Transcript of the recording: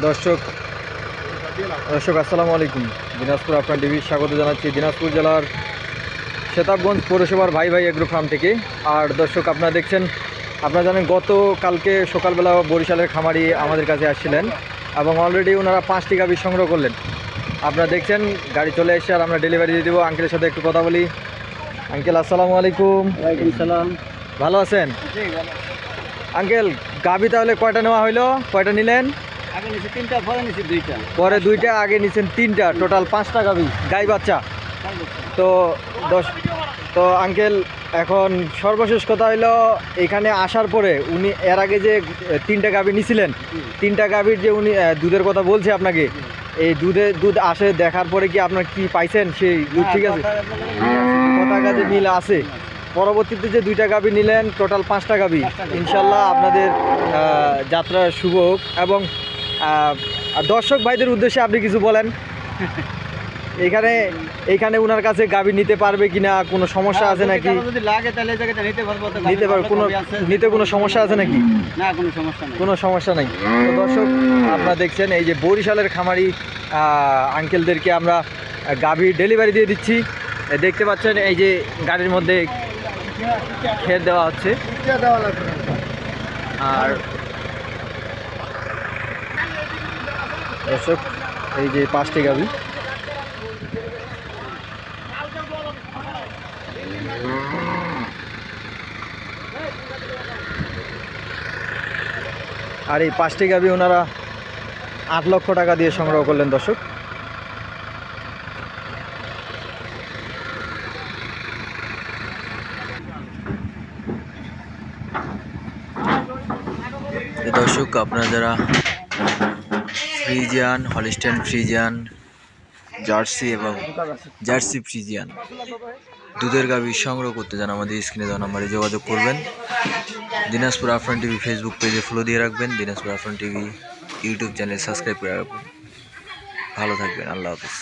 দর্শক দর্শক আসসালামু আলাইকুম। দিনাজপুর আপনার টিভি স্বাগত জানাচ্ছি দিনাজপুর জেলার সেতাবগঞ্জ পৌরসভার ভাই ভাই এগ্রো ফার্ম থেকে। আর দর্শক আপনারা দেখছেন, আপনারা জানেন গতকালকে সকালবেলা বরিশালের খামারি আমাদের কাছে আসছিলেন এবং অলরেডি ওনারা 5টি গাভী সংগ্রহ করলেন। আপনারা দেখছেন গাড়ি চলে এসে আর আমরা ডেলিভারি দিয়ে দেবো। আঙ্কেলের সাথে একটু কথা বলি। আঙ্কেল আসসালামু আলাইকুম। ওয়ালাইকুম সালাম। ভালো আছেন আঙ্কেল? গাভী তাহলে কয়টা নেওয়া হইলো, কয়টা নিলেন? আগে নিচে 3টা, পরে নিচে 2টা, পরে 2টা, আগে নিছেন 3টা, টোটাল 5টা গাভী গাই বাচ্চা। তো তো আঙ্কেল এখন সর্বশেষ কথা হইলো, এখানে আসার পরে উনি এর আগে যে 3টা গাভী নিছিলেন, 3টা গাভীর যে উনি দুধের কথা বলছে আপনাকে, এই দুধ আসে দেখার পরে কি আপনার কি পাইছেন সেই দুধ ঠিক আছে? কথা কাজে মিল আছে। পরবর্তীতে যে 2টা গাভী নিলেন, টোটাল 5টা গাভী, ইনশাল্লাহ আপনাদের যাত্রা শুভ হোক। এবং দর্শক ভাইদের উদ্দেশ্যে আপনি কিছু বলেন। এইখানে ওনার কাছে গাভী নিতে পারবে কিনা, কোনো সমস্যা আছে নাকি? যদি লাগে তাহলে এই জায়গাটা নিতে পারবো। তো নিতে পারবে, কোনো সমস্যা আছে নাকি? না, কোনো সমস্যা নেই। কোনো সমস্যা নাই। তো দর্শক আপনারা দেখছেন এই যে বরিশালের খামারি আঙ্কেলদেরকে আমরা গাভী ডেলিভারি দিয়ে দিচ্ছি। দেখতে পাচ্ছেন এই যে গাড়ির মধ্যে খের দেওয়া হচ্ছে। আর দর্শক এই যে 5টি গাভী, আর এই 5টি গাভী ওনারা 8 লক্ষ টাকা দিয়ে সংগ্রহ করলেন। দর্শক দর্শক আপনারা যারা ফ্রিজিয়ান, হলিস্টাইন ফ্রিজিয়ান, জার্সি এবং জার্সি ফ্রিজিয়ান দুধের গাভী সংগ্রহ করতে যান, আমাদের স্ক্রিনে দেওয়া নাম্বারে যোগাযোগ করবেন। দিনাজপুর আফরান টিভি ফেসবুক পেজে ফলো দিয়ে রাখবেন, Dinajpur Afran TV YouTube channel subscribe করে রাখবেন। ভালো থাকবেন, আল্লাহ হাফিজ।